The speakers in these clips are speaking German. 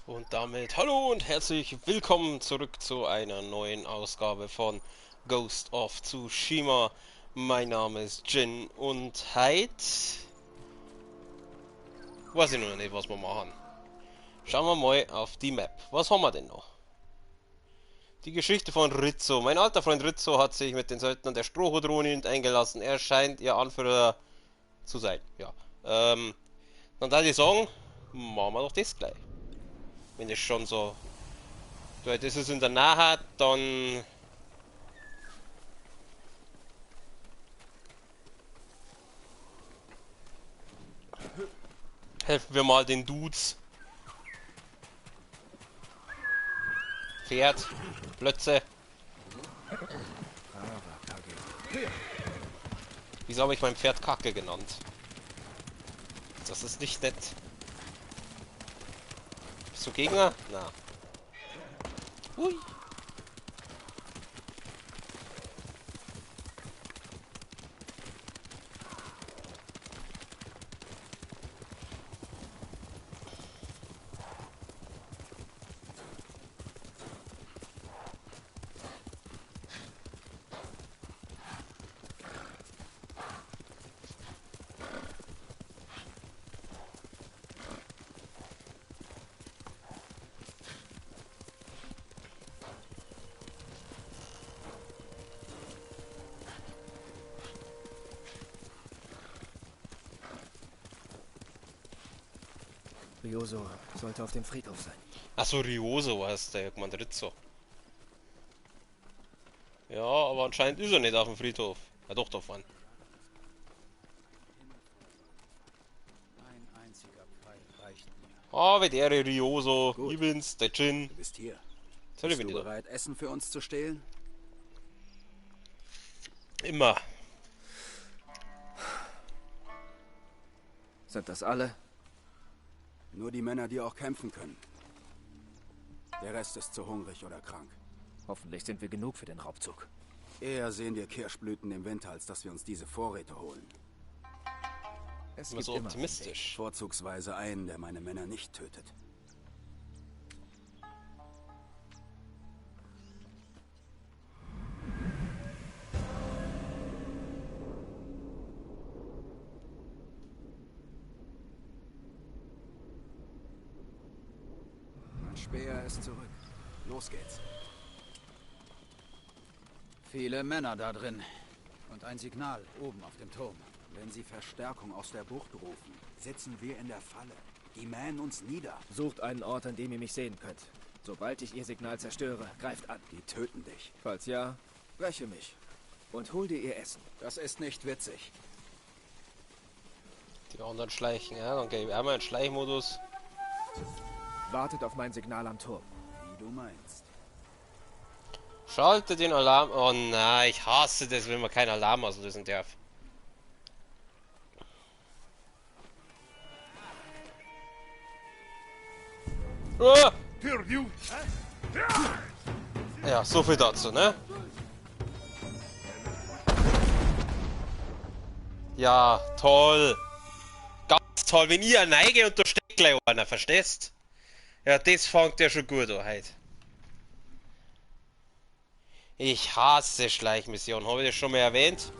Und damit hallo und herzlich willkommen zurück zu einer neuen Ausgabe von Ghost of Tsushima. Mein Name ist Jin und heute weiß ich noch nicht, was wir machen. Schauen wir mal auf die Map. Was haben wir denn noch? Die Geschichte von Rizzo. Mein alter Freund Rizzo hat sich mit den Söldnern der Strohhut-Ronin eingelassen. Er scheint ihr Anführer zu sein. Ja. Dann würde ich sagen, machen wir doch das gleich. Wenn es schon so. Weil das ist in der Nähe, dann helfen wir mal den Dudes. Pferd, Plötze. Wieso habe ich mein Pferd Kacke genannt? Das ist nicht nett. Bist du Gegner? Na. Hui. Ryoso sollte auf dem Friedhof sein. Achso, Ryoso heißt der gemeint Rizzo. Ja, aber anscheinend ist er nicht auf dem Friedhof. Ja doch, da vorne. Ein einziger Pfeil reicht mir. Ah, wie der Ryoso. Gut. Ich bin's, der Jin. Du bist hier. Soll ich Bist du wieder? bereit, Essen für uns zu stehlen? Immer. Sind das alle? Nur die Männer, die auch kämpfen können. Der Rest ist zu hungrig oder krank. Hoffentlich sind wir genug für den Raubzug. Eher sehen wir Kirschblüten im Winter, als dass wir uns diese Vorräte holen. Es Immer gibt so immer optimistisch. Vorzugsweise einen, der meine Männer nicht tötet. Mein Speer ist zurück. Los geht's. Viele Männer da drin. Und ein Signal oben auf dem Turm. Wenn sie Verstärkung aus der Bucht rufen, sitzen wir in der Falle. Die mähen uns nieder. Sucht einen Ort, an dem ihr mich sehen könnt. Sobald ich ihr Signal zerstöre, greift an. Die töten dich. Falls ja, breche mich. Und hol dir ihr Essen. Das ist nicht witzig. Die anderen schleichen, ja. Dann gebe ich einmal einen Schleichmodus. Wartet auf mein Signal am Turm. Wie du meinst. Schalte den Alarm. Oh nein, ich hasse das, wenn man keinen Alarm auslösen darf. Ah! Ja, so viel dazu, ne? Ja, toll. Ganz toll. Wenn ich neige und da steckt gleich einer, verstehst? Ja, das fängt ja schon gut an heute. Ich hasse Schleichmissionen. Habe ich das schon mal erwähnt?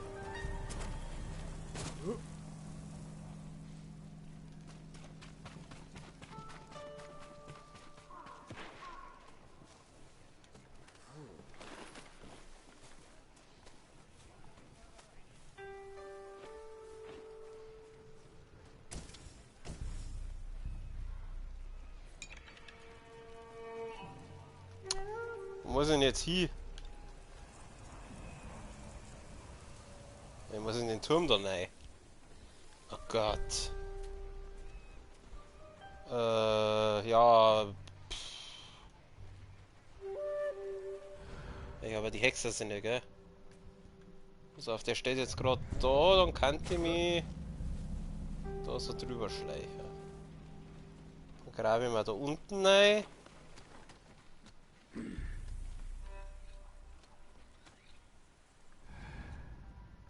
Wo muss ich denn jetzt hier? Ich muss in den Turm da rein. Oh Gott. Ja. Ja, aber die Hexer sind ja, gell? Also auf der steht jetzt gerade da, dann kann ich mich da so drüber schleichen. Dann grabe ich mal da unten rein.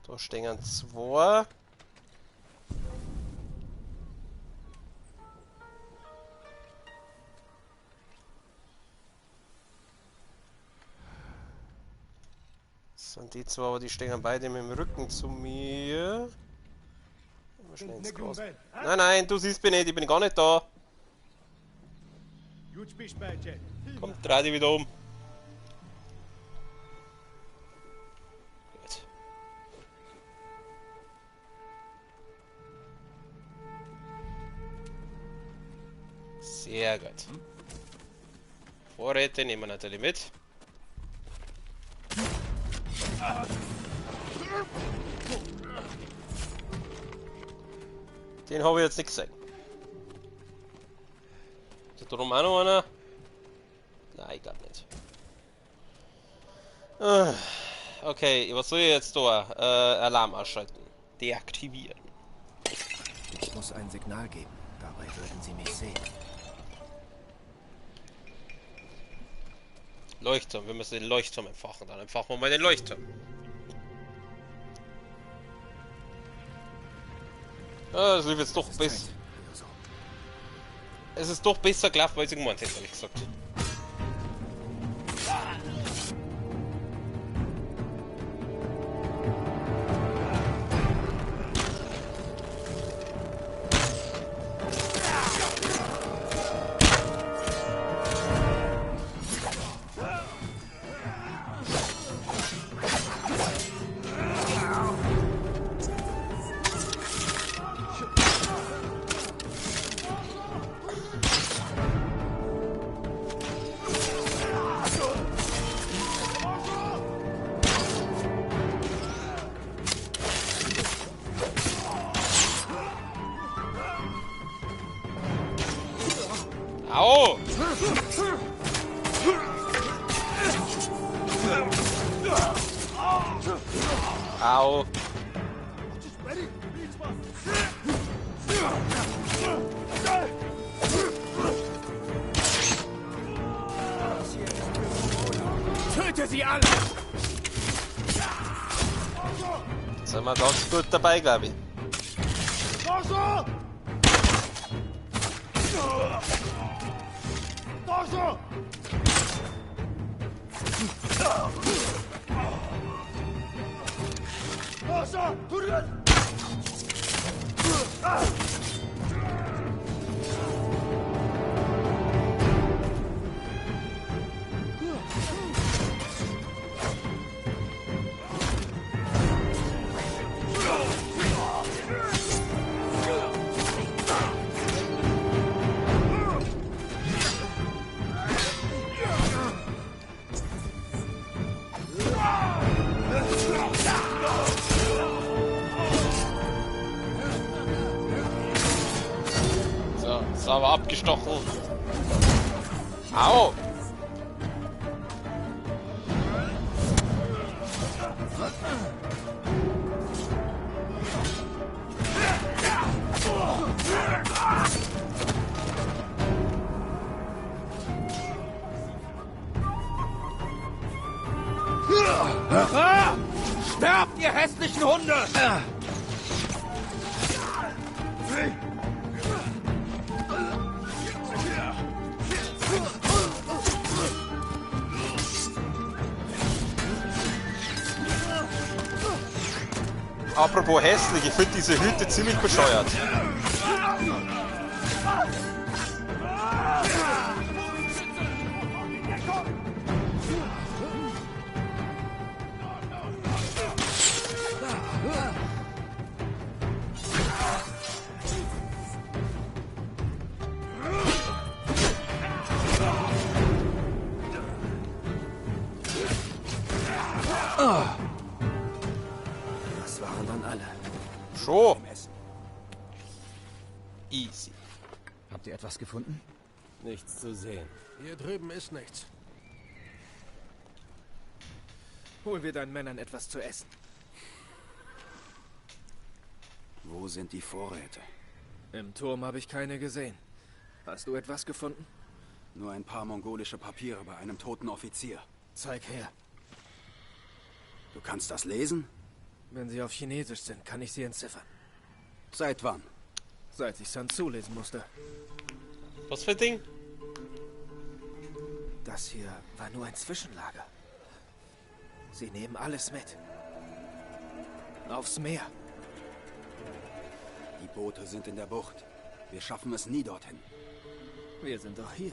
Da stehen zwei. sind die zwei, aber die stehen beide mit dem Rücken zu mir. Immer schnell ins Gras. Nein, nein, du siehst mich nicht, ich bin gar nicht da. Komm, dreh dich wieder um. Gut. Sehr gut. Vorräte nehmen wir natürlich mit. Den habe ich jetzt nicht gesehen. Ist da drum auch noch einer? Nein, ich glaube nicht. Okay, was soll ich jetzt da? Alarm ausschalten. Deaktivieren. Ich muss ein Signal geben. Dabei würden sie mich sehen. Leuchtturm, wir müssen den Leuchtturm entfachen. Dann entfachen wir mal den Leuchtturm. Ah, das lief jetzt doch besser. Es ist doch besser gelaufen, als ich gemeint hätte, ehrlich gesagt. Au! Au! Töte sie alle! Sind wir ganz gut dabei, glaube ich. So, sauber abgestochen. Au! Sterbt, ihr hässlichen Hunde! Apropos hässlich, ich finde diese Hüte ziemlich bescheuert. Das waren dann alle. Schon. Easy. Habt ihr etwas gefunden? Nichts zu sehen. Hier drüben ist nichts. Holen wir deinen Männern etwas zu essen. Wo sind die Vorräte? Im Turm habe ich keine gesehen. Hast du etwas gefunden? Nur ein paar mongolische Papiere bei einem toten Offizier. Zeig her. Du kannst das lesen? Wenn sie auf Chinesisch sind, kann ich sie entziffern. Seit wann? Seit ich Sun Tzu lesen musste. Was für ein Ding? Das hier war nur ein Zwischenlager. Sie nehmen alles mit. Aufs Meer. Die Boote sind in der Bucht. Wir schaffen es nie dorthin. Wir sind doch hier.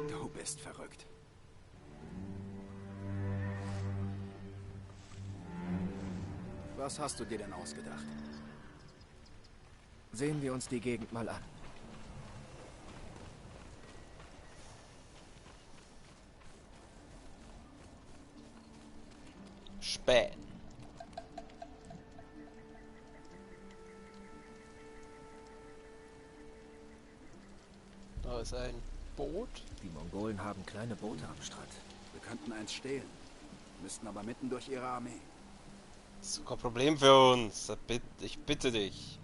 Du bist verrückt. Was hast du dir denn ausgedacht? Sehen wir uns die Gegend mal an. Spät. Da ist ein Boot. Die Mongolen haben kleine Boote am Strand. Wir könnten eins stehlen. Müssten aber mitten durch ihre Armee. Das ist kein Problem für uns. Ich bitte dich.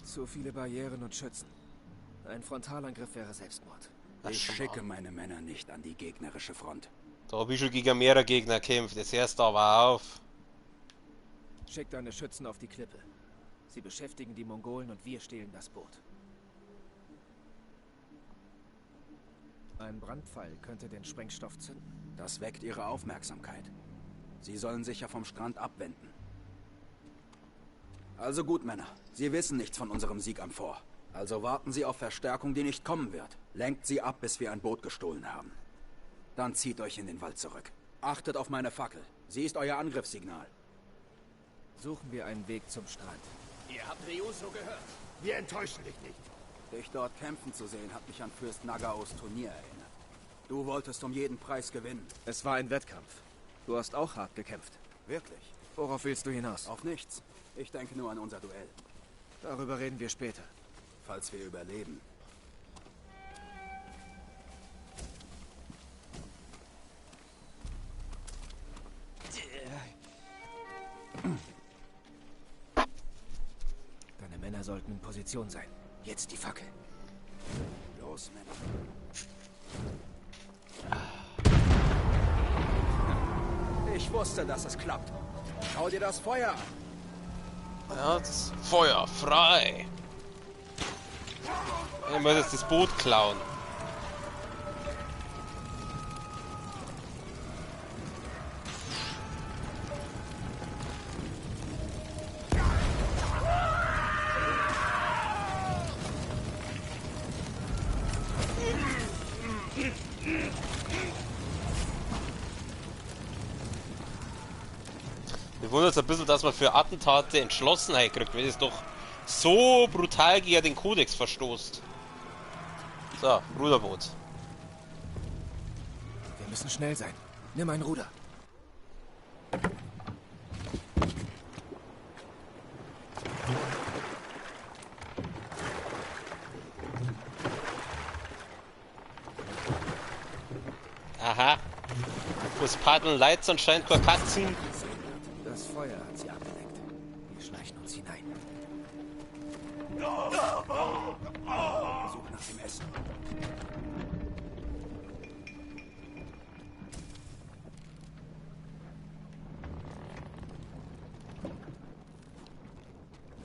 Zu viele Barrieren und Schützen. Ein Frontalangriff wäre Selbstmord. Ich schicke meine Männer nicht an die gegnerische Front. Da hab ich schon gegen mehrere Gegner gekämpft. Jetzt hörst du aber auf. Schick deine Schützen auf die Klippe. Sie beschäftigen die Mongolen und wir stehlen das Boot. Ein Brandpfeil könnte den Sprengstoff zünden. Das weckt ihre Aufmerksamkeit. Sie sollen sich ja vom Strand abwenden. Also gut, Männer. Sie wissen nichts von unserem Sieg am Fort. Also warten Sie auf Verstärkung, die nicht kommen wird. Lenkt sie ab, bis wir ein Boot gestohlen haben. Dann zieht euch in den Wald zurück. Achtet auf meine Fackel. Sie ist euer Angriffssignal. Suchen wir einen Weg zum Strand. Ihr habt Ryuzo gehört. Wir enttäuschen dich nicht. Dich dort kämpfen zu sehen, hat mich an Fürst Nagaos Turnier erinnert. Du wolltest um jeden Preis gewinnen. Es war ein Wettkampf. Du hast auch hart gekämpft. Wirklich? Worauf willst du hinaus? Auf nichts. Ich denke nur an unser Duell. Darüber reden wir später. Falls wir überleben. Deine Männer sollten in Position sein. Jetzt die Fackel. Los, Männer. Ich wusste, dass es klappt. Schau dir das Feuer an. Ja, das Feuer frei. Ich muss jetzt das Boot klauen. Mir wundert es ein bisschen, dass man für Attentate Entschlossenheit kriegt, wenn es doch so brutal gegen den Kodex verstoßt. So, Ruderboot. Wir müssen schnell sein. Nimm ein Ruder. Aha. Wo's Paddeln leid, anscheinend keine Katzen. Das Feuer hat sie abgelenkt. Wir schleichen uns hinein. Such nach dem Essen.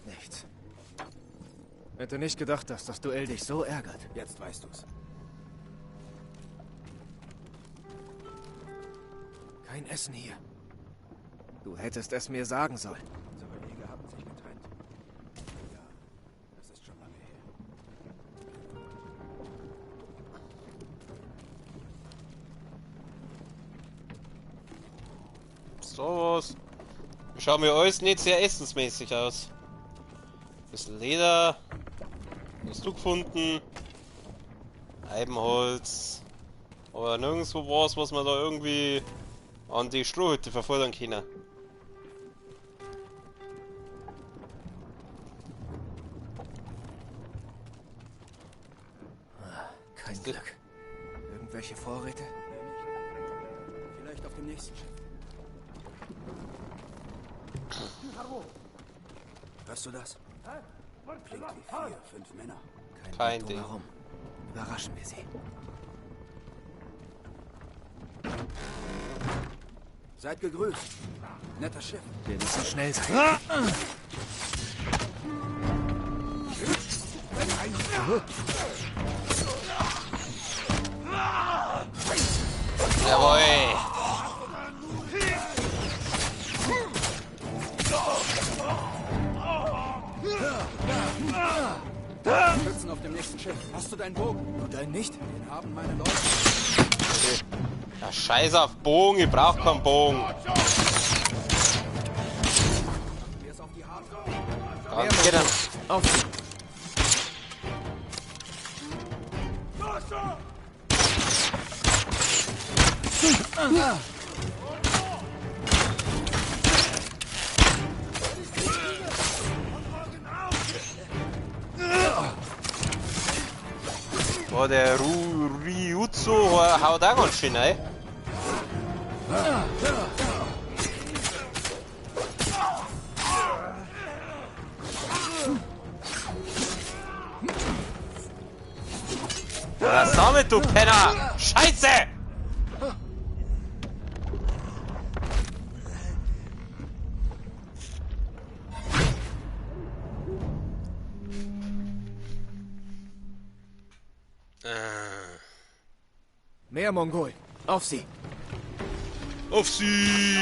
Nichts. Hätte nicht gedacht, dass das Duell dich so ärgert. Jetzt weißt du's. Kein Essen hier. Du hättest es mir sagen sollen. Unsere Wege haben sich getrennt. Ja, das ist schon lange her. So was. Schauen wir alles nicht sehr essensmäßig aus. Bisschen Leder. Hast du gefunden? Eibenholz. Aber nirgendwo was man da irgendwie an die Strohhütte verfordern können. Kein Glück. Irgendwelche Vorräte? Vielleicht auf dem nächsten Schiff. Hörst du das? Klingt wie 4, 5 Männer. Kein Boot Ding. drumherum. Überraschen wir sie. Seid gegrüßt. Nettes Schiff. Wir müssen schnell sein. Jawohl. Schützen auf dem nächsten Schiff. Hast du deinen Bogen? Und deinen nicht? Den haben meine Leute. Ja, scheiß auf Bogen, ich brauch keinen Bogen. Wir es auf die Harte. Ganz genau. Auf! Boah, der Ryuzo haut auch ganz schön rein. Was damit, du Penner? Scheiße! Mehr Mongolen. Auf sie! Auf sie!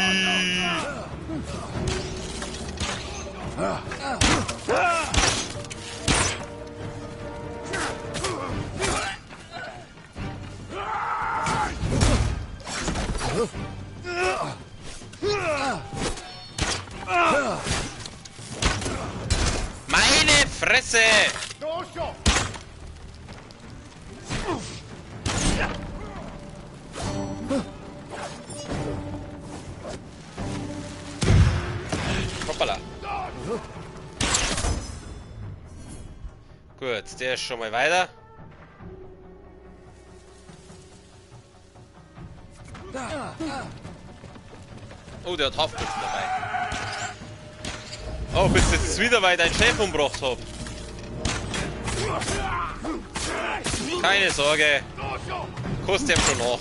Meine Fresse! Hoppala. Gut, der ist schon mal weiter. Oh, der hat Haftluft dabei. Oh, bis jetzt wieder, weil ich deinen Chef umgebracht hab. Keine Sorge. Kostet ihm schon nach.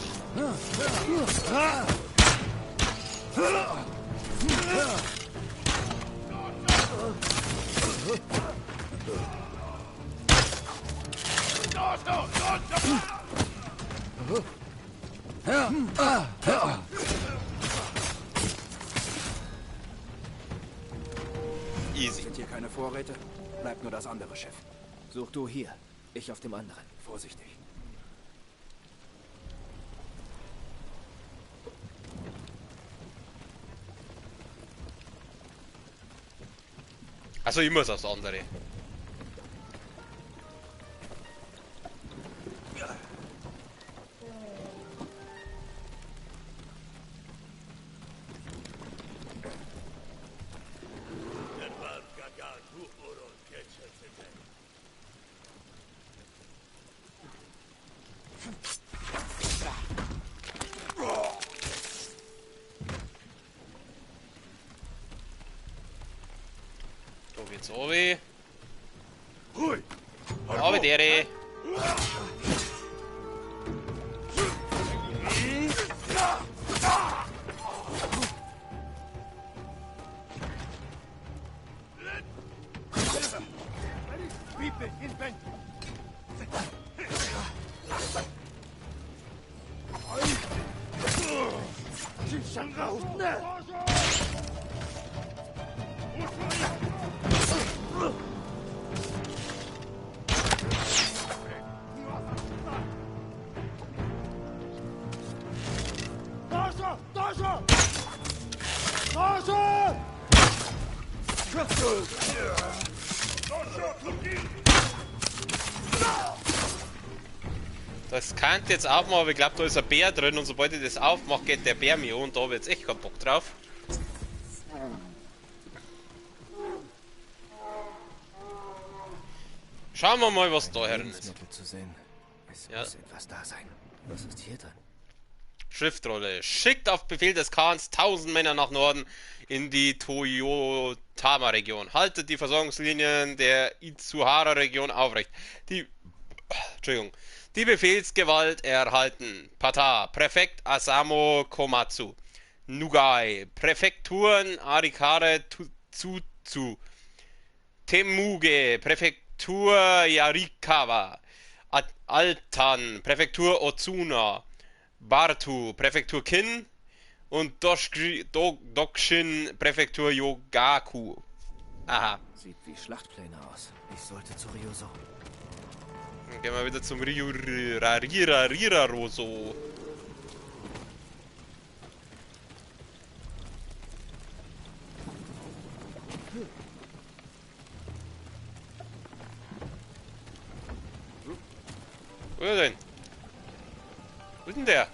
Easy. Sind hier keine Vorräte? Bleibt nur das andere Schiff. Such du hier. Ich auf dem anderen. Vorsichtig. Also ich muss aufs andere. Da geht's runter. Aber der. Das kann ich jetzt aufmachen, aber ich glaube, da ist ein Bär drin und sobald ich das aufmache, geht der Bär mir an und da habe ich jetzt echt keinen Bock drauf. Schauen wir mal, was da herin ist. Lebensmittel zu sehen. Es Ja. muss etwas da sein. Was ist hier drin? Schriftrolle. Schickt auf Befehl des Khans 1000 Männer nach Norden in die Toyotama-Region. Haltet die Versorgungslinien der Itsuhara-Region aufrecht. Die Befehlsgewalt erhalten. Pata, Präfekt Asamo Komatsu. Nugai, Präfekturen Arikare Tsutsu. Temuge, Präfektur Yarikawa. Altan, Präfektur Otsuna. Bartu, Präfektur Kin und Dokshin, Präfektur Yogaku. Aha. Sieht wie Schlachtpläne aus. Ich sollte zu Ryuzo. Dann gehen wir wieder zum Riraroso. Wo ist er denn? Wo ist denn der?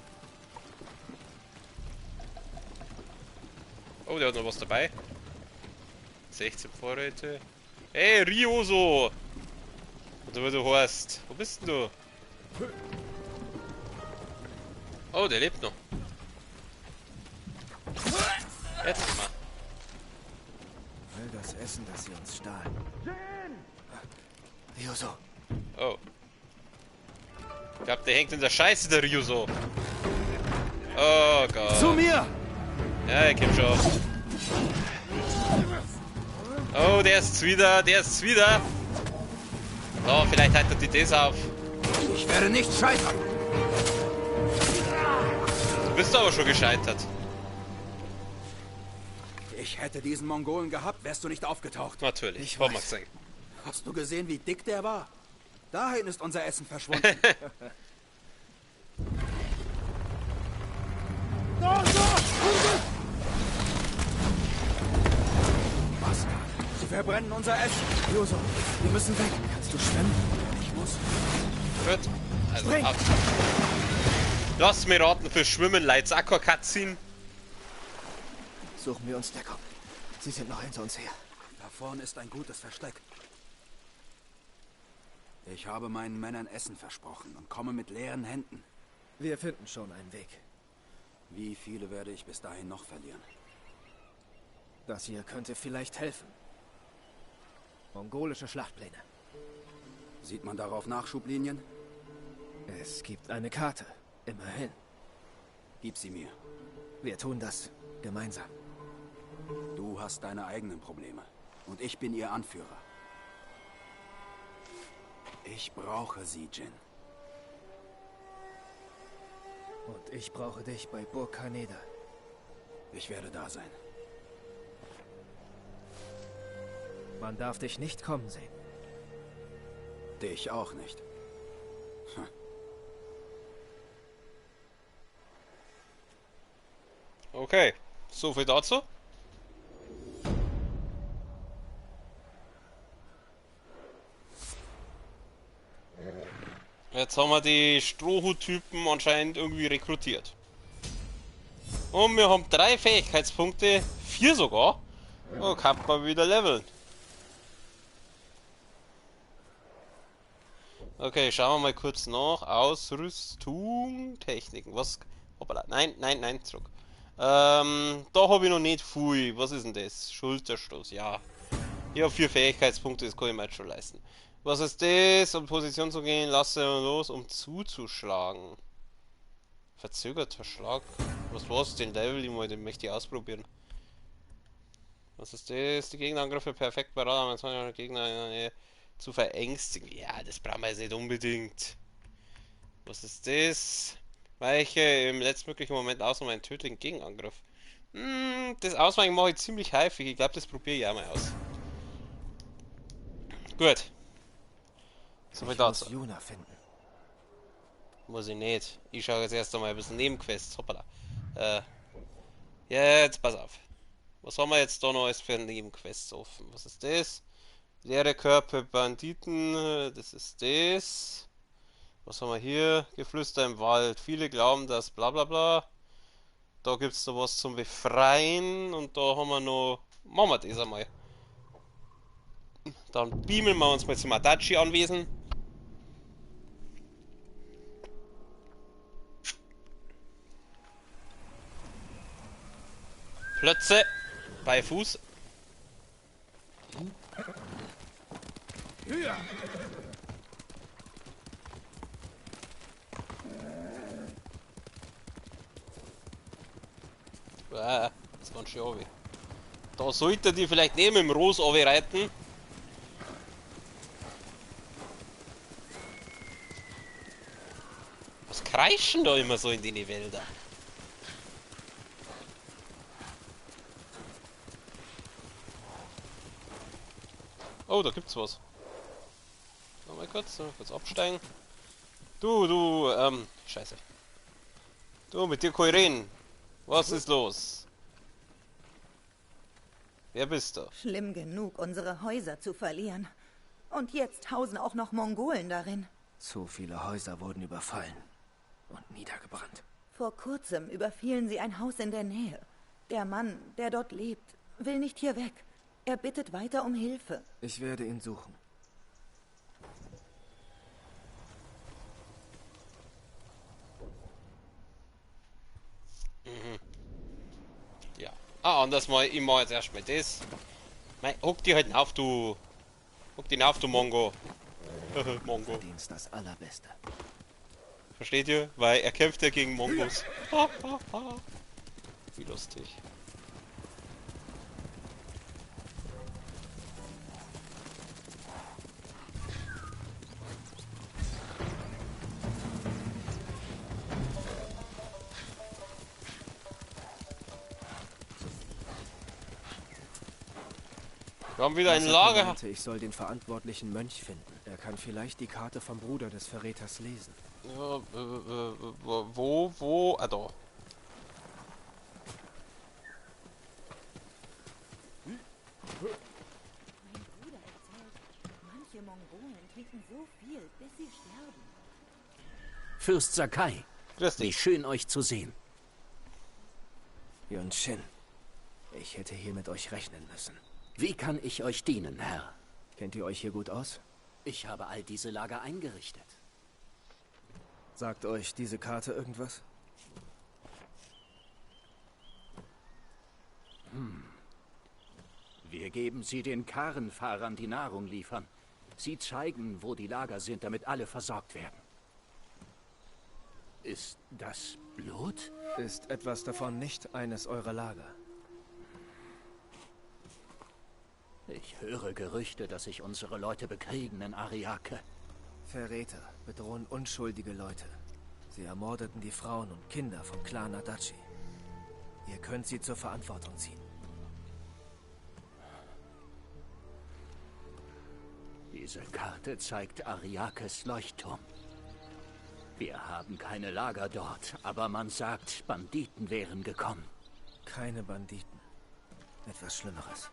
Oh, der hat noch was dabei. 16 Vorräte. Hey, Ryoso! Oder wie du heißt. Wo bist denn du? Oh, der lebt noch. Jetzt mal. All das Essen, das sie uns stahlen. Ryuzo. Oh. Ich glaub, der hängt in der Scheiße, der Ryuso. Oh Gott. Zu mir! Ja, er kommt schon. Oh, der ist's wieder, So, vielleicht haltet die das auf. Ich werde nicht scheitern. Du bist aber schon gescheitert. Ich hätte diesen Mongolen gehabt, wärst du nicht aufgetaucht. Natürlich, Ich hab mal weiß. gesehen. Hast du gesehen, wie dick der war? Dahin ist unser Essen verschwunden. Was? Sie verbrennen unser Essen. Ryuzo, wir müssen weg. Kannst du schwimmen? Ich muss. Gut. Also, Spring. ab. Lass mir raten, für Schwimmen leid's Aqua Cutscene. Suchen wir uns Deckung. Sie sind noch hinter uns her. Da vorne ist ein gutes Versteck. Ich habe meinen Männern Essen versprochen und komme mit leeren Händen. Wir finden schon einen Weg. Wie viele werde ich bis dahin noch verlieren? Das hier könnte vielleicht helfen. Mongolische Schlachtpläne. Sieht man darauf Nachschublinien? Es gibt eine Karte. Immerhin. Gib sie mir. Wir tun das gemeinsam. Du hast deine eigenen Probleme. Und ich bin ihr Anführer. Ich brauche sie, Jin. Und ich brauche dich bei Burg Kaneda. Ich werde da sein. Man darf dich nicht kommen sehen. Dich auch nicht. Okay, so viel dazu. Jetzt haben wir die Strohhut-Typen anscheinend irgendwie rekrutiert. Und wir haben 3 Fähigkeitspunkte, 4 sogar. Oh, kann man wieder leveln. Okay, schauen wir mal kurz nach. Ausrüstung, Techniken. Was? Hoppala. Nein, nein, nein, zurück. Da habe ich noch nicht viel. Was ist denn das? Schulterstoß, ja. Ich habe 4 Fähigkeitspunkte, das kann ich mir jetzt schon leisten. Was ist das? Um Position zu gehen, lasse los, um zuzuschlagen. Verzögerter Schlag. Was war's? Den Level, den möchte ich ausprobieren. Was ist das? Die Gegnerangriffe perfekt bereit, um Gegner zu verängstigen. Ja, das brauchen wir jetzt nicht unbedingt. Was ist das? Weiche im letztmöglichen Moment aus um einen tödlichen Gegenangriff. Das Ausweichen mache ich ziemlich häufig. Ich glaube, das probiere ich auch mal aus. Gut. So viel Ich muss dazu. Yuna finden. Muss ich nicht. Ich schaue jetzt erst einmal ein bisschen Nebenquests. Hoppala. Jetzt pass auf. Was haben wir jetzt da noch als für Nebenquests offen? Was ist das? Leere Körper, Banditen. Das ist das. Was haben wir hier? Geflüster im Wald. Viele glauben, dass bla bla bla. Da gibt es noch was zum Befreien. Und da haben wir noch... Machen wir das einmal. Dann beamen wir uns mal zum Adachi-Anwesen. Plötze bei Fuß. Das war schon Obi. Da sollte die vielleicht neben dem Ros Obi reiten. Was kreischen da immer so in die Wälder? Oh, da gibt's was. Mal kurz absteigen. Scheiße. Du, mit dir kann ich reden. Was ist los? Wer bist du? Schlimm genug, unsere Häuser zu verlieren. Und jetzt hausen auch noch Mongolen darin. Zu viele Häuser wurden überfallen und niedergebrannt. Vor kurzem überfielen sie ein Haus in der Nähe. Der Mann, der dort lebt, will nicht hier weg. Er bittet weiter um Hilfe. Ich werde ihn suchen. Ja. Ah, und das mal, ich mach jetzt erstmal das. Mei, huck die halt auf, du. Huck den auf, du Mongo. Mongo. Verdienst das Allerbeste. Versteht ihr? Weil er kämpft ja gegen Mongos. Wie lustig. Wir haben wieder ein Lager. Meinte, ich soll den verantwortlichen Mönch finden. Er kann vielleicht die Karte vom Bruder des Verräters lesen. Ja, wo? Ah, da. Mein Bruder erzählt, manche Mongolen trinken so viel, bis sie sterben. Fürst Sakai, Grüß wie dich. schön euch zu sehen. Yun Shin, ich hätte hier mit euch rechnen müssen. Wie kann ich euch dienen, Herr? Kennt ihr euch hier gut aus? Ich habe all diese Lager eingerichtet. Sagt euch diese Karte irgendwas? Wir geben sie den Karrenfahrern, die Nahrung liefern. Sie zeigen, wo die Lager sind, damit alle versorgt werden. Ist das Blut? Ist etwas davon nicht eines eurer Lager? Ich höre Gerüchte, dass sich unsere Leute bekriegen in Ariake. Verräter bedrohen unschuldige Leute. Sie ermordeten die Frauen und Kinder vom Clan Adachi. Ihr könnt sie zur Verantwortung ziehen. Diese Karte zeigt Ariakes Leuchtturm. Wir haben keine Lager dort, aber man sagt, Banditen wären gekommen. Keine Banditen. Etwas Schlimmeres.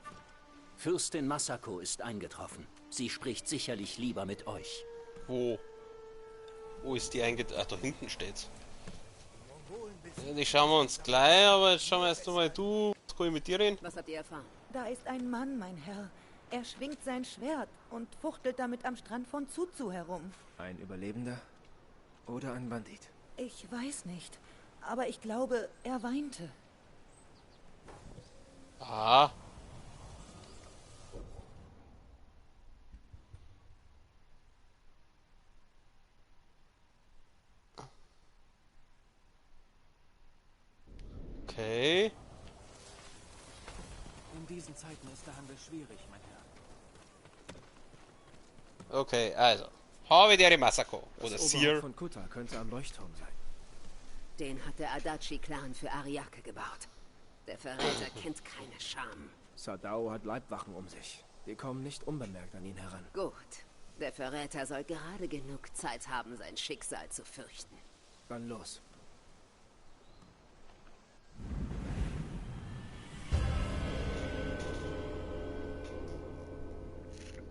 Fürstin Masako ist eingetroffen. Sie spricht sicherlich lieber mit euch. Wo? Wo ist die eingetragen? Ach, da hinten steht's. Ja, die schauen wir uns gleich, aber jetzt schauen wir erst einmal, du, was kann ich mit dir reden? Was habt ihr erfahren? Da ist ein Mann, mein Herr. Er schwingt sein Schwert und fuchtelt damit am Strand von Tsutsu herum. Ein Überlebender oder ein Bandit? Ich weiß nicht, aber ich glaube, er weinte. Ah. Okay. In diesen Zeiten ist der Handel schwierig, mein Herr. Okay, also. Havidere Masako. Oder Das Seer. Oberhaupt von Kuta könnte am Leuchtturm sein. Den hat der Adachi-Clan für Ariake gebaut. Der Verräter kennt keine Scham. Sadao hat Leibwachen um sich. Die kommen nicht unbemerkt an ihn heran. Gut. Der Verräter soll gerade genug Zeit haben, sein Schicksal zu fürchten. Dann los.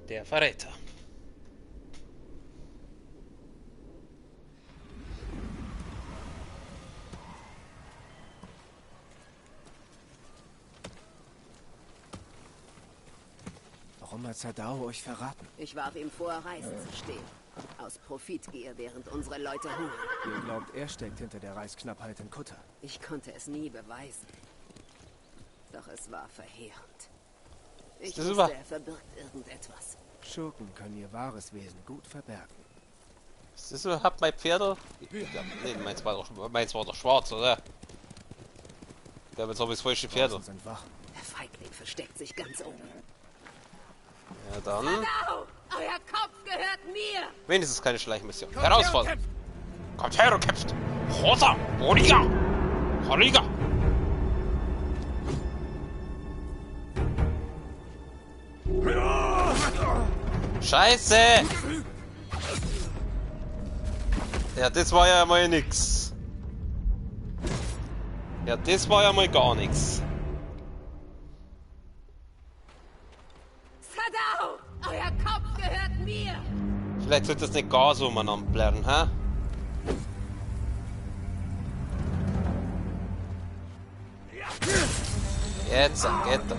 Der Verräter. Warum hat Sadao euch verraten? Ich warf ihm vor, Reis zu stehlen. Aus Profitgier, während unsere Leute hungern. Ihr glaubt, er steckt hinter der Reisknappheit in Kuta. Ich konnte es nie beweisen. Doch es war verheerend. Ich das wusste, über- er verbirgt irgendetwas. Schurken können ihr wahres Wesen gut verbergen. Ist das überhaupt mein Pferdl? Ja, nee, meins war doch schwarz, oder? Ja, jetzt habe ich das falsche Pferdl. Draußen sind Wachen. Der Feigling versteckt sich ganz oben. Ja, dann. Au! Euer Kopf gehört mir! Wenigstens keine Schleichmission. Herausforderung. Kommt her und kämpft! Rosa! Origa! Origa! Scheiße! Ja, das war ja mal nix. Ja, das war ja mal gar nichts. Sadao! Euer Kopf gehört mir! Vielleicht sollte das nicht gar so umeinander blären, hä? Jetzt geht er.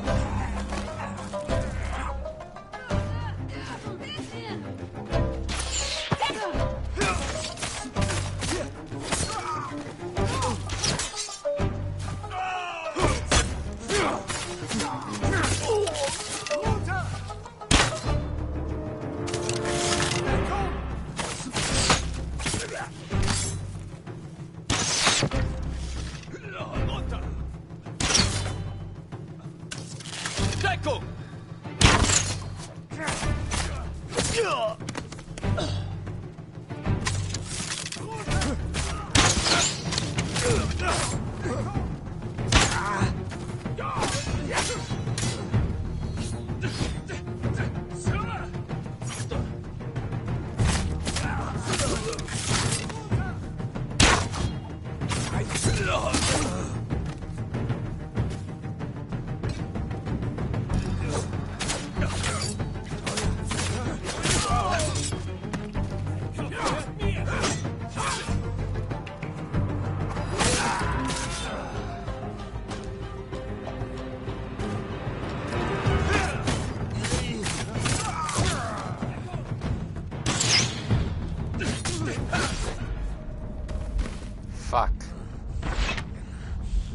Fuck.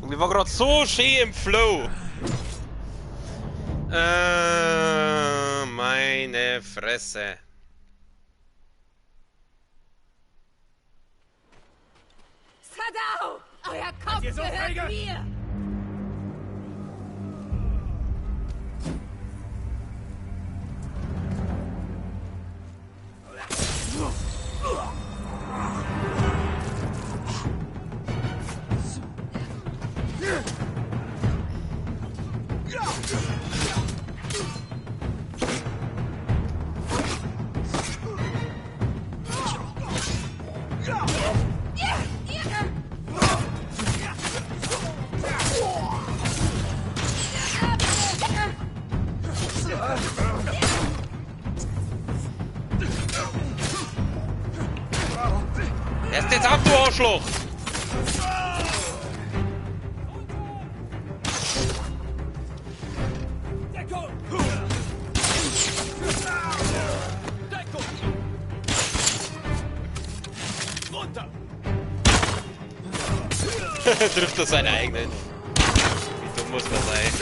Und wir waren gerade so schön im Flow. Meine Fresse. Sadao! Euer Kopf ihr so gehört feige? mir! Erst jetzt ab, du Arschloch! Trifft er seine eigenen. Wie dumm muss man sein?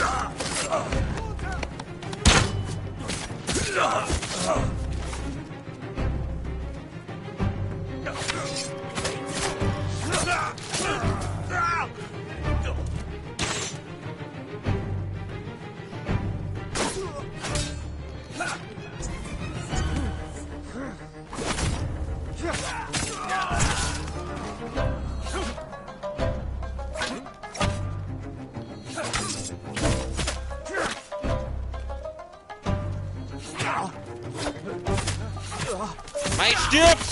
Mei, stirbt!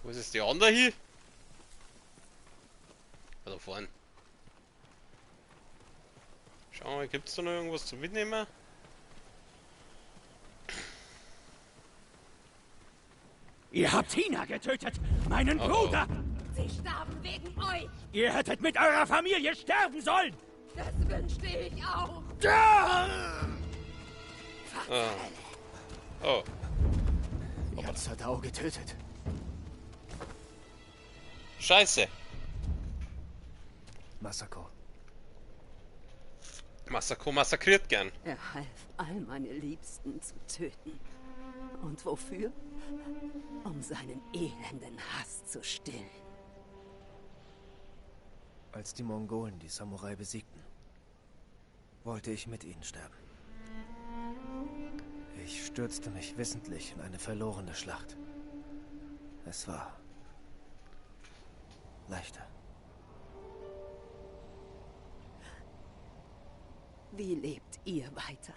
Wo ist die andere hier? Da vorne. Schauen wir mal, gibt es da noch irgendwas zu mitnehmen? Ihr habt Tina getötet, meinen Bruder! Sie starben wegen euch! Ihr hättet mit eurer Familie sterben sollen! Das wünschte ich auch! Oh. Jetzt hat Ao getötet. Scheiße. Masako. Masako massakriert gern. Er half, all meine Liebsten zu töten. Und wofür? Um seinen elenden Hass zu stillen. Als die Mongolen die Samurai besiegten, wollte ich mit ihnen sterben. Ich stürzte mich wissentlich in eine verlorene Schlacht. Es war leichter. Wie lebt ihr weiter?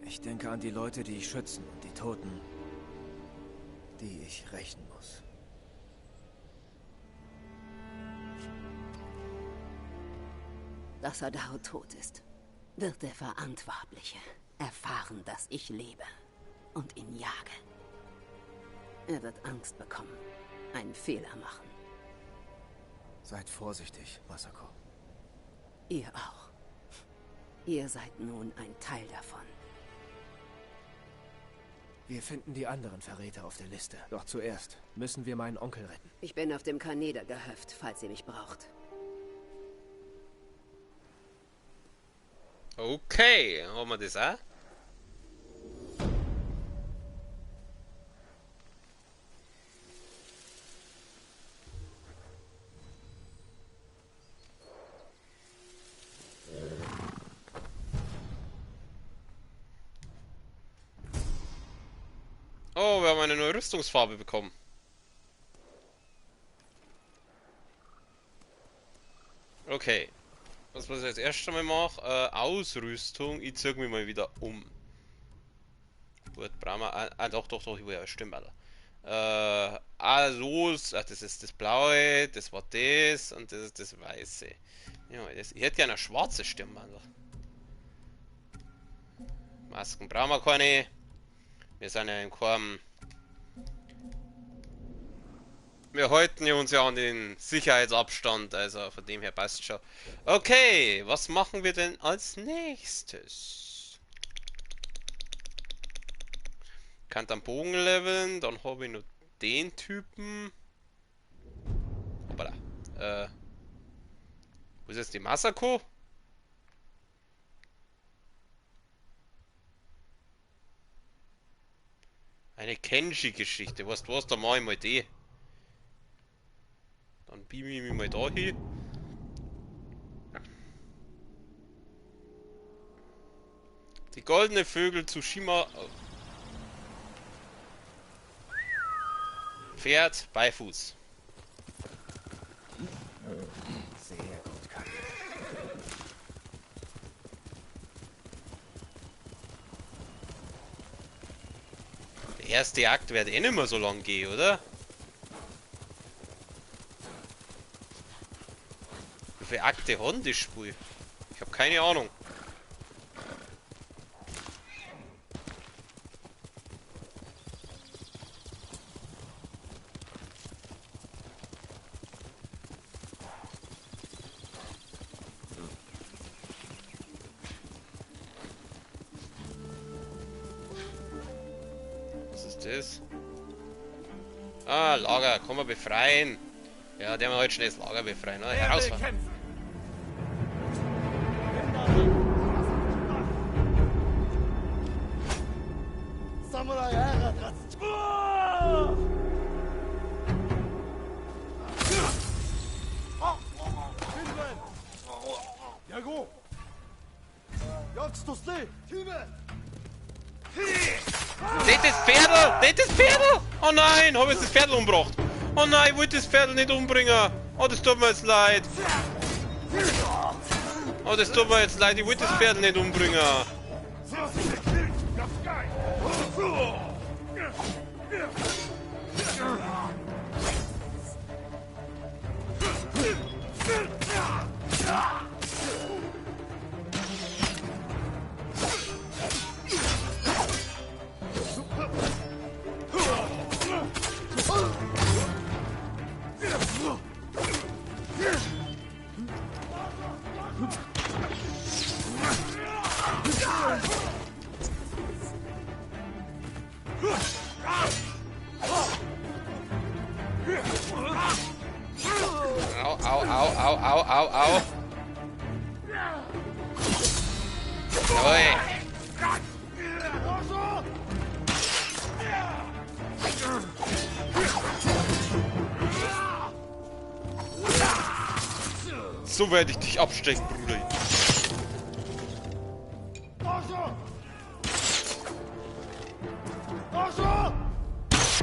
Ich denke an die Leute, die ich schützen und die Toten, die ich rächen muss. Dass Adao tot ist, wird der Verantwortliche erfahren, dass ich lebe und ihn jage. Er wird Angst bekommen, einen Fehler machen. Seid vorsichtig, Masako. Ihr auch. Ihr seid nun ein Teil davon. Wir finden die anderen Verräter auf der Liste. Doch zuerst müssen wir meinen Onkel retten. Ich bin auf dem Kaneda-Gehöft, falls ihr mich braucht. Okay, haben wir das auch? Oh, wir haben eine neue Rüstungsfarbe bekommen. Okay. Was ich jetzt erst einmal mache, Ausrüstung, ich ziehe mich mal wieder um. Gut, brauchen wir. Doch, ich will ja stimmt, Alter. Also, das ist das Blaue, das war das und das ist das Weiße. Ja, ich hätte gerne eine schwarze Stimme, Alter. Masken brauchen wir keine. Wir sind ja in keinem. Wir halten uns ja an den Sicherheitsabstand, also von dem her passt schon. Okay, was machen wir denn als nächstes? Kann dann Bogen leveln, dann habe ich nur den Typen. Hoppala. Wo ist jetzt die Masako? Eine Kenji-Geschichte, was, da mache ich mal die. Dann beame ich mich mal da hin. Die goldene Vögel Tsushima. Pferd bei Fuß. Sehr gut, Kage. Der erste Akt wird eh nicht mehr so lang gehen, oder? Wie viele Akte hat das Spiel? Ich habe keine Ahnung. Was ist das? Ah, Lager, kann man befreien. Ja, der wir heute schnell das Lager befreien, oder? Herausfahren. Samurai Heiratsratz. Jago! Jagst du Time! Nicht das Pferdl! Nicht das Pferdl! Oh nein, habe ich das Pferdl umgebracht. Oh nein, ich wollte das Pferdl nicht umbringen. Oh, das tut mir jetzt leid. Oh, das tut mir jetzt leid, ich wollte das Pferdl nicht umbringen. Au, au, au, au, au, au, au. Jawohl. So werde ich dich abstechen, Bruder.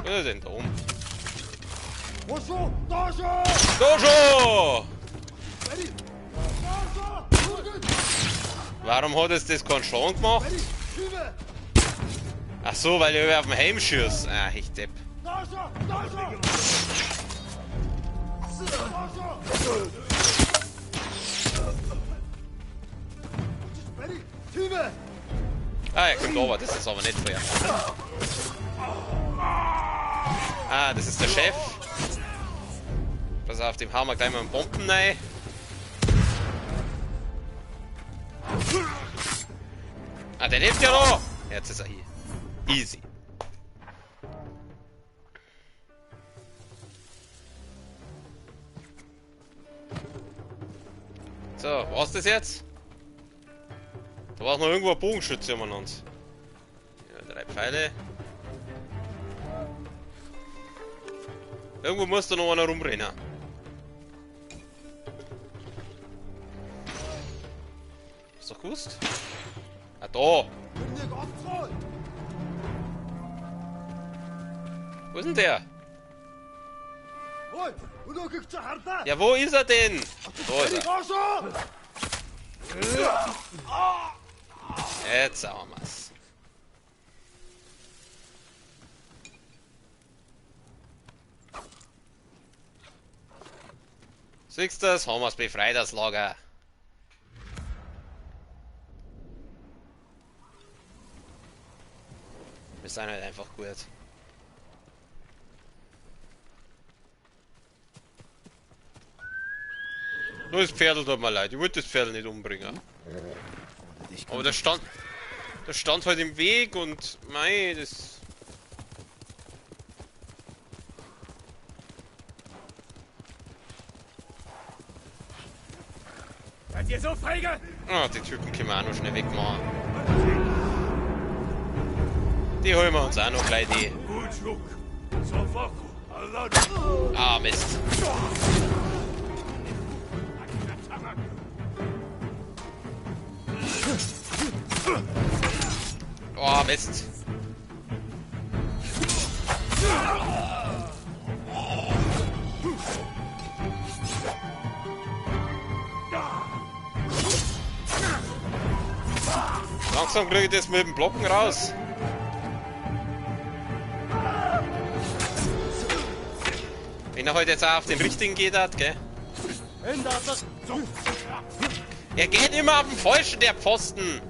Was ist denn da oben? Dojo! Warum hat es das keinen Schaden gemacht? Ach so, weil ich auf dem Helm schießt. Ah, ich depp. Ah, er kommt over, das ist aber nicht fair. Ah, das ist der Chef. Pass auf, dem hauen wir gleich mal einen Bomben rein. Ah, der lebt ja noch! Jetzt ist er hier. Easy. So, war's das jetzt? Da war noch irgendwo ein Bogenschütze um uns. Ja, 3 Pfeile. Irgendwo muss da noch einer rumrennen. Hast du doch gewusst? Ah, da! Wo ist denn der? Ja, wo ist er denn? Da ist er. Jetzt haben wir's. Siehst du das? Haben wir's befreit, das Lager. Wir sind halt einfach gut. Nur das Pferd tut mir leid, ich wollte das Pferd nicht umbringen. Aber das stand halt im Weg und mei, das... Seid ihr so feige? Ah, die Typen können wir auch noch schnell wegmachen. Die holen wir uns auch noch gleich die. Ah, Mist. Oh, Mist. Langsam kriege ich das mit dem Blocken raus. Wenn er heute jetzt auch auf den richtigen geht hat, gell? Er geht immer auf den falschen, der Pfosten.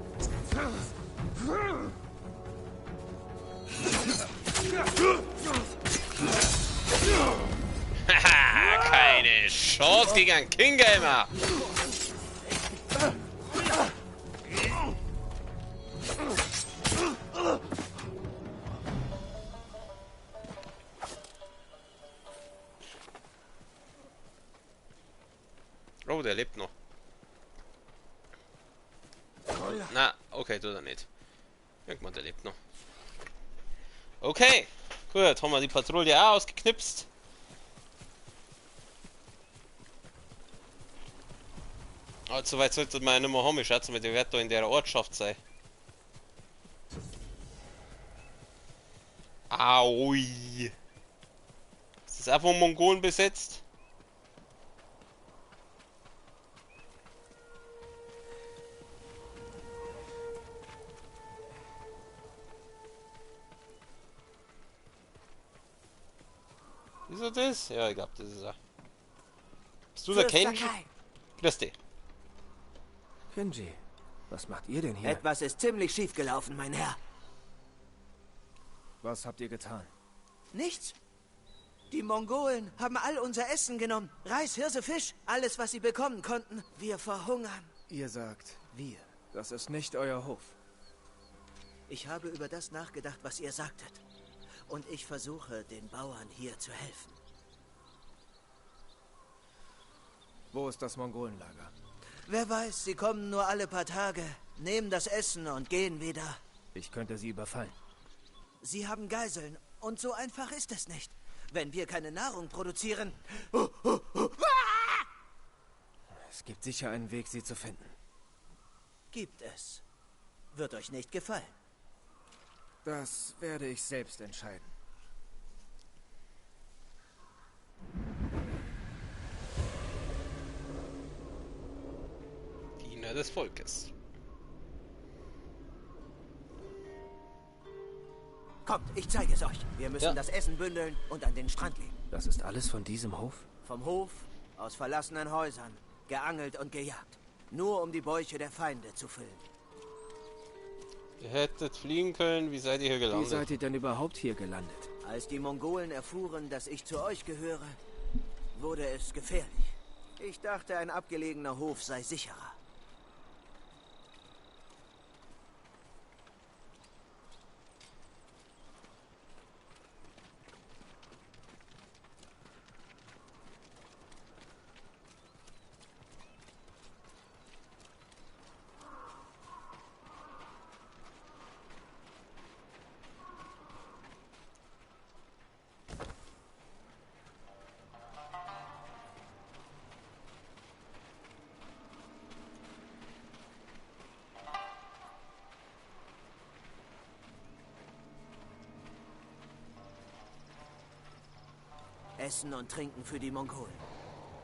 Haha, keine Chance gegen einen King Gamer. Oh, der lebt noch. Na, okay, tut er nicht. Irgendwann, der lebt noch. Okay, gut, haben wir die Patrouille auch ausgeknipst. Aber so weit sollte man ja nicht mehr haben. Ich schätze mal, die wird da in der Ortschaft sein. Aui. Ist das auch von Mongolen besetzt? Ist er das? Ja, ich glaube, das ist er. Bist du der Kenji? Grüß dich. Kenji, was macht ihr denn hier? Etwas ist ziemlich schief gelaufen, mein Herr. Was habt ihr getan? Nichts. Die Mongolen haben all unser Essen genommen. Reis, Hirse, Fisch, alles, was sie bekommen konnten. Wir verhungern. Ihr sagt wir. Das ist nicht euer Hof. Ich habe über das nachgedacht, was ihr sagtet. Und ich versuche, den Bauern hier zu helfen. Wo ist das Mongolenlager? Wer weiß, sie kommen nur alle paar Tage, nehmen das Essen und gehen wieder. Ich könnte sie überfallen. Sie haben Geiseln und so einfach ist es nicht. Wenn wir keine Nahrung produzieren... Es gibt sicher einen Weg, sie zu finden. Gibt es. Wird euch nicht gefallen. Das werde ich selbst entscheiden. Diener des Volkes. Kommt, ich zeige es euch. Wir müssen Ja. das Essen bündeln und an den Strand legen. Das ist alles von diesem Hof? Vom Hof, aus verlassenen Häusern, geangelt und gejagt. Nur um die Bäuche der Feinde zu füllen. Ihr hättet fliehen können, wie seid ihr hier Wie gelandet? seid ihr denn überhaupt hier gelandet? Als die Mongolen erfuhren, dass ich zu euch gehöre, wurde es gefährlich. Ich dachte, ein abgelegener Hof sei sicherer. Essen und Trinken für die Mongolen.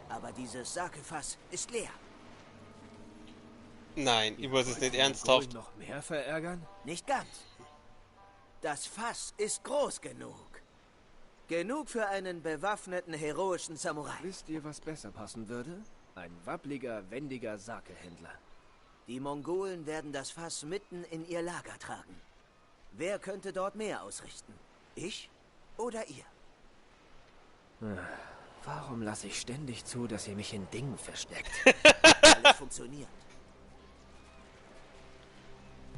Aber dieses Sakefass ist leer. Nein, ich muss es nicht Mongolen ernsthaft. noch mehr verärgern? Nicht ganz. Das Fass ist groß genug. Genug für einen bewaffneten, heroischen Samurai. Wisst ihr, was besser passen würde? Ein wappliger, wendiger Sakehändler. Die Mongolen werden das Fass mitten in ihr Lager tragen. Wer könnte dort mehr ausrichten? Ich oder ihr? Warum lasse ich ständig zu, dass ihr mich in Dingen versteckt? Alles funktioniert.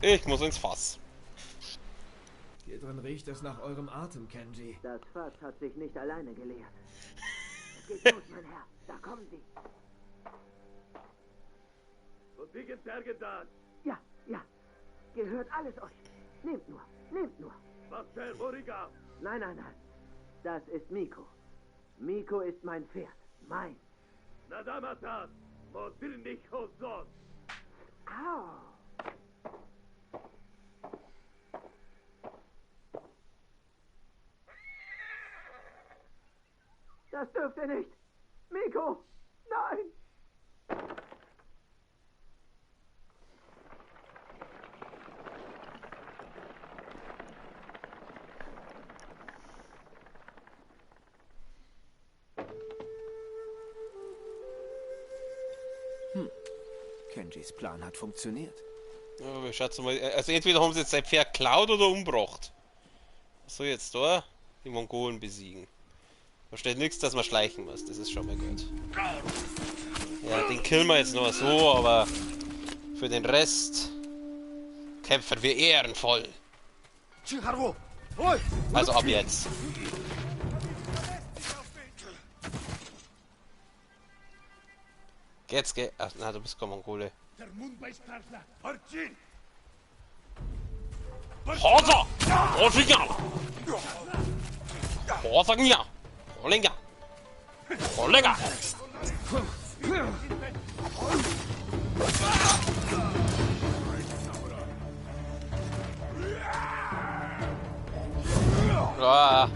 Ich muss ins Fass. Hier drin riecht es nach eurem Atem, Kenji. Das Fass hat sich nicht alleine geleert. Es geht los, mein Herr. Da kommen sie. Und wie geht's da? Ja, ja. Gehört alles euch. Nehmt nur, nehmt nur. Was für Moriga? Nein, nein, nein. Das ist Miko. Miko ist mein Pferd. Mein. Nadamatas, Modirnik Hozon. Au. Das dürft ihr nicht. Miko, nein. Kenjis Plan hat funktioniert. Ja, wir schauen mal. Also entweder haben sie jetzt sein Pferd geklaut oder umgebracht. Was soll jetzt da? Die Mongolen besiegen. Da steht nichts, dass man schleichen muss. Das ist schon mal gut. Ja, den killen wir jetzt nur so, aber für den Rest kämpfen wir ehrenvoll. Also ab jetzt. Jetzt geht. Ach, na, du bist kein Mongole. Hosa! Hosa! Hosa! Holenga! Holenga! Ah.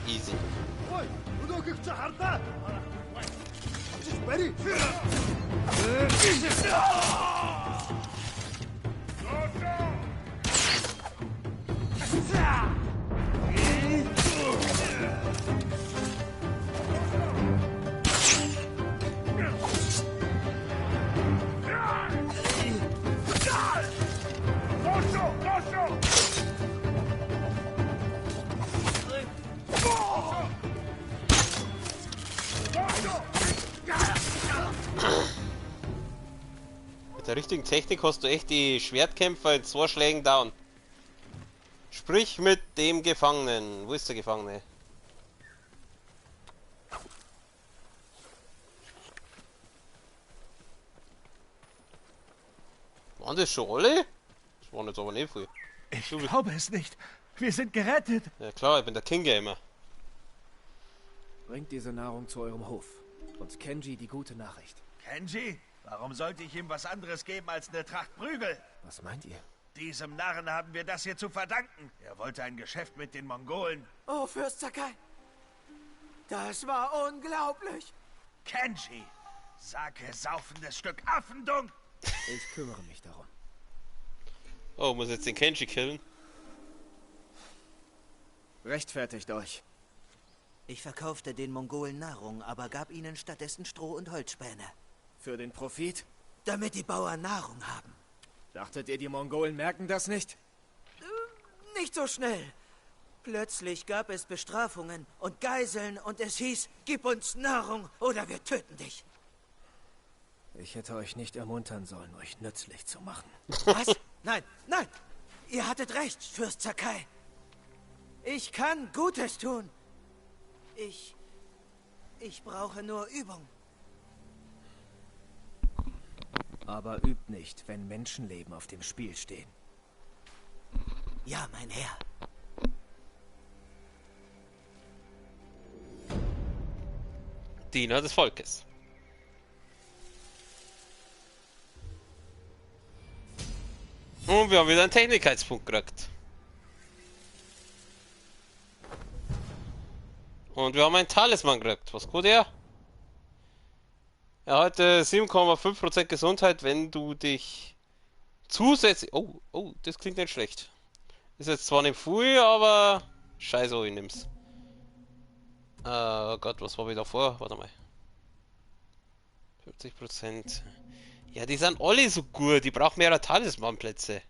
Easy. der richtigen Technik hast du echt die Schwertkämpfer in 2 Schlägen down. Sprich mit dem Gefangenen. Wo ist der Gefangene? Waren das schon alle? Das waren jetzt aber nicht viel. Ich glaube es nicht. Wir sind gerettet. Ja klar, ich bin der King Gamer. Bringt diese Nahrung zu eurem Hof. Und Kenji die gute Nachricht. Kenji? Warum sollte ich ihm was anderes geben als eine Tracht Prügel? Was meint ihr? Diesem Narren haben wir das hier zu verdanken. Er wollte ein Geschäft mit den Mongolen. Oh, Fürst Sakai. Das war unglaublich. Kenji, sage saufendes Stück Affendung. Ich kümmere mich darum. Oh, muss jetzt den Kenji killen? Rechtfertigt euch. Ich verkaufte den Mongolen Nahrung, aber gab ihnen stattdessen Stroh und Holzspäne. Für den Profit? Damit die Bauern Nahrung haben. Dachtet ihr, die Mongolen merken das nicht? Nicht so schnell. Plötzlich gab es Bestrafungen und Geiseln und es hieß, gib uns Nahrung oder wir töten dich. Ich hätte euch nicht ermuntern sollen, euch nützlich zu machen. Was? Nein, nein. Ihr hattet recht, Fürst Sakai. Ich kann Gutes tun. Ich brauche nur Übung. Aber übt nicht, wenn Menschenleben auf dem Spiel stehen. Ja, mein Herr. Diener des Volkes. Und wir haben wieder einen Technikheitspunkt gekriegt. Und wir haben einen Talisman gekriegt. Was gut er? Er hat 7,5% Gesundheit, wenn du dich zusätzlich... Oh, das klingt nicht schlecht. Ist jetzt zwar nicht viel, aber... Scheiße, ich nimm's. Oh Gott, was war wieder vor? Warte mal. 40%. Ja, die sind alle so gut. Die brauchen mehr Talismanplätze.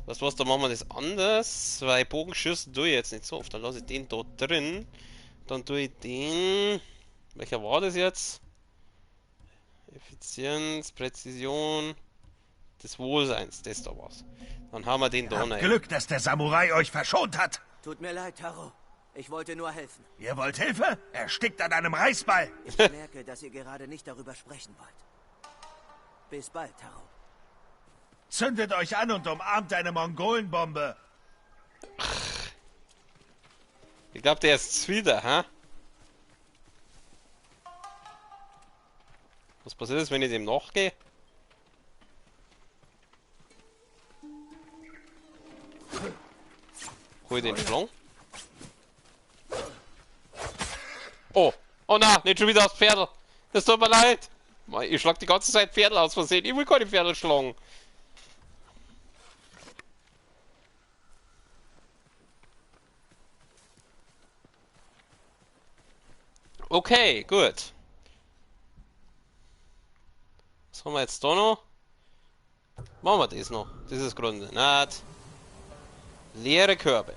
Was da machen wir das anders? Weil Bogenschüssen tue ich jetzt nicht so oft. Dann lasse ich den dort drin. Dann tue ich den... Welcher war das jetzt? Effizienz, Präzision, des Wohlseins, das da war's. Dann haben wir den da rein. Glück, dass der Samurai euch verschont hat. Tut mir leid, Taro. Ich wollte nur helfen. Ihr wollt Hilfe? Erstickt an einem Reisball. Ich merke, dass ihr gerade nicht darüber sprechen wollt. Bis bald, Taro. Zündet euch an und umarmt eine Mongolenbombe. Ich glaube, der ist's wieder, hä? Was passiert ist, wenn ich dem nachgehe? Hol den Schlong. Oh nein, nicht schon wieder aufs Pferdl. Das tut mir leid. Ich schlag die ganze Zeit Pferdl aus Versehen. Ich will keine Pferdl schlagen. Okay, gut. Was haben wir jetzt da noch? Machen wir das noch. Das ist Gründe. Nicht. Leere Körbe.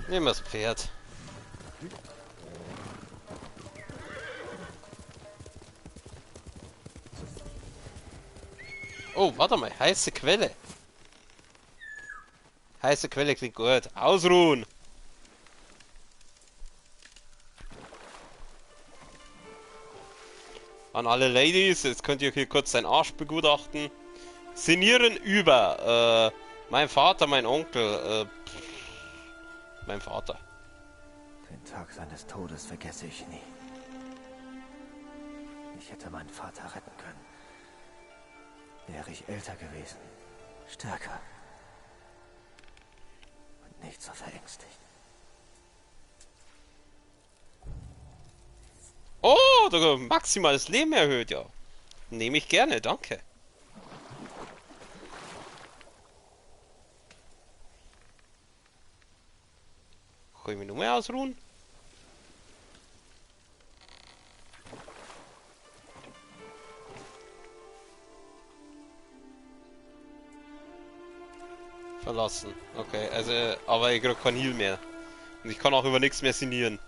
Nehmen wir das Pferd. Oh, warte mal. Heiße Quelle. Heiße Quelle klingt gut. Ausruhen. An alle Ladies, jetzt könnt ihr hier kurz seinen Arsch begutachten. Sinnieren über. Mein Vater, mein Onkel. Mein Vater. Den Tag seines Todes vergesse ich nie. Ich hätte meinen Vater retten können. Wäre ich älter gewesen. Stärker. Und nicht so verängstigt. Oh, da maximales Leben erhöht, ja. Nehme ich gerne, danke. Kann ich mich nur mehr ausruhen? Verlassen. Okay, also, aber ich krieg kein Heal mehr. Und ich kann auch über nichts mehr sinnieren.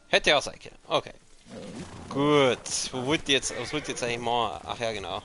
Hätte ja auch sein können. Okay. Gut. Wo wollt ihr jetzt, was wollt ihr jetzt eigentlich machen? Ach ja, genau.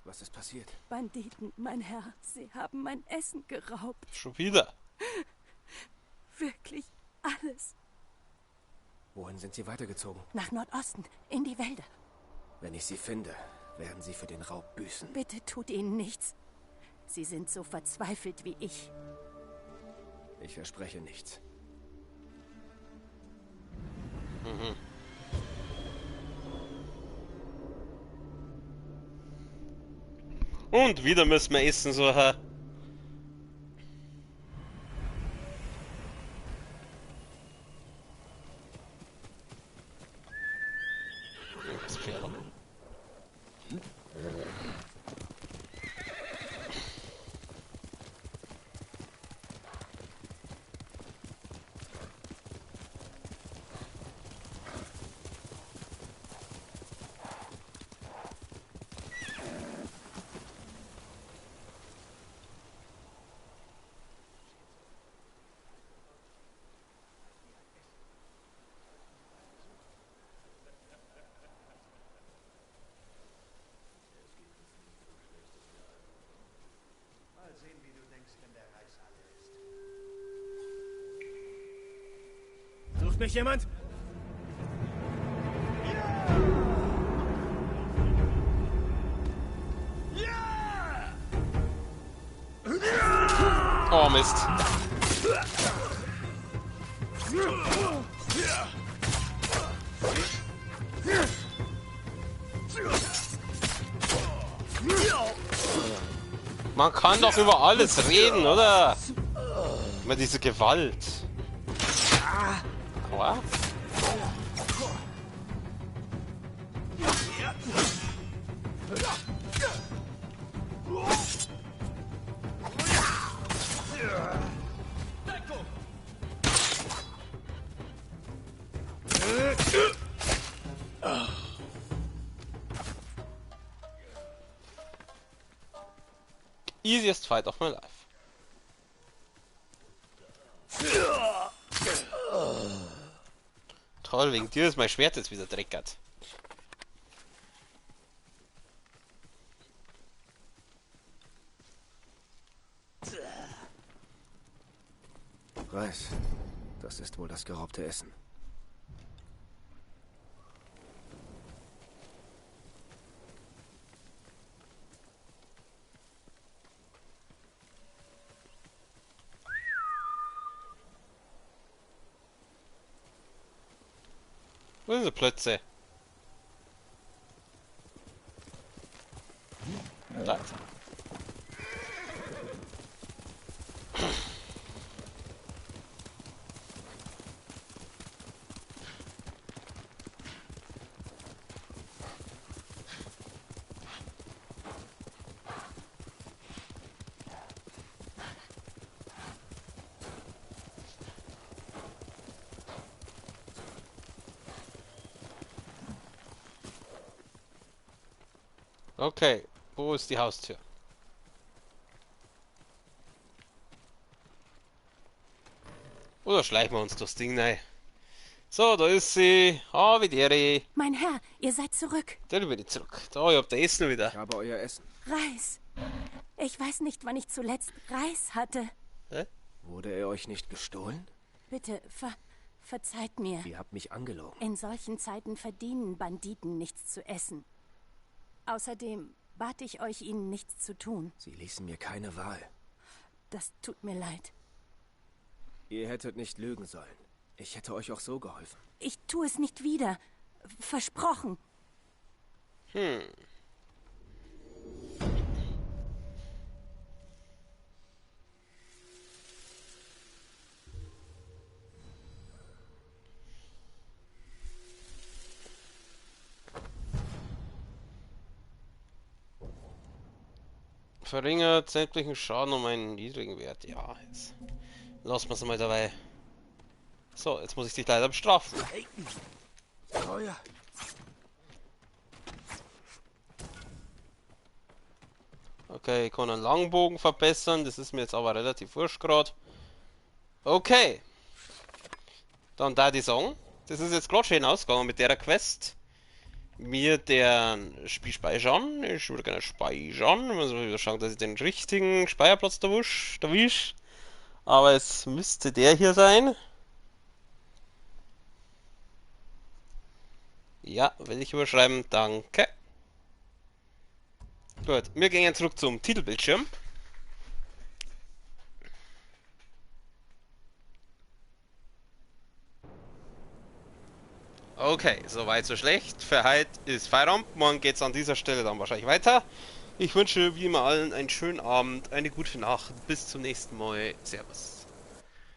Was ist passiert? Banditen, mein Herr, sie haben mein Essen geraubt. Schon wieder. Wirklich alles. Wohin sind sie weitergezogen? Nach Nordosten, in die Wälder. Wenn ich sie finde, werden sie für den Raub büßen. Bitte tut ihnen nichts. Sie sind so verzweifelt wie ich. Ich verspreche nichts. Mhm. Und wieder müssen wir essen, so Herr. Das Pferd. Mal sehen, wie du denkst, wenn der Reis alle ist. Sucht mich jemand? Oh Mist. Man kann doch über alles reden, oder? Immer diese Gewalt. Aua. Easiest fight of my life. Toll, wegen dir ist mein Schwert jetzt wieder dreckert. Reis. Das ist wohl das geraubte Essen. Wo sind die Plötze? Da ist er. Okay, wo ist die Haustür? Oder schleichen wir uns durchs Ding rein? So, da ist sie. Ah, wie der. Mein Herr, ihr seid zurück. Dann bin ich zurück. Da, ihr habt ihr Essen wieder. Ich habe euer Essen. Reis. Ich weiß nicht, wann ich zuletzt Reis hatte. Hä? Wurde er euch nicht gestohlen? Bitte, verzeiht mir. Ihr habt mich angelogen. In solchen Zeiten verdienen Banditen nichts zu essen. Außerdem bat ich euch, ihnen nichts zu tun. Sie ließen mir keine Wahl. Das tut mir leid. Ihr hättet nicht lügen sollen. Ich hätte euch auch so geholfen. Ich tue es nicht wieder. Versprochen. Verringert sämtlichen Schaden um einen niedrigen Wert. Ja, jetzt lassen wir es mal dabei. So, jetzt muss ich dich leider bestrafen. Feuer. Okay, ich kann einen Langbogen verbessern. Das ist mir jetzt aber relativ wurscht gerade. Okay. Dann da die Song. Das ist jetzt gerade schön ausgegangen mit der Quest. Mir der Spiel speichern. Ich würde gerne speichern. Ich muss mal wieder schauen, dass ich den richtigen Speicherplatz erwisch. Aber es müsste der hier sein. Ja, will ich überschreiben. Danke. Gut, wir gehen zurück zum Titelbildschirm. Okay, soweit so schlecht. Für heute ist Feierabend. Morgen geht es an dieser Stelle dann wahrscheinlich weiter. Ich wünsche wie immer allen einen schönen Abend, eine gute Nacht. Bis zum nächsten Mal. Servus.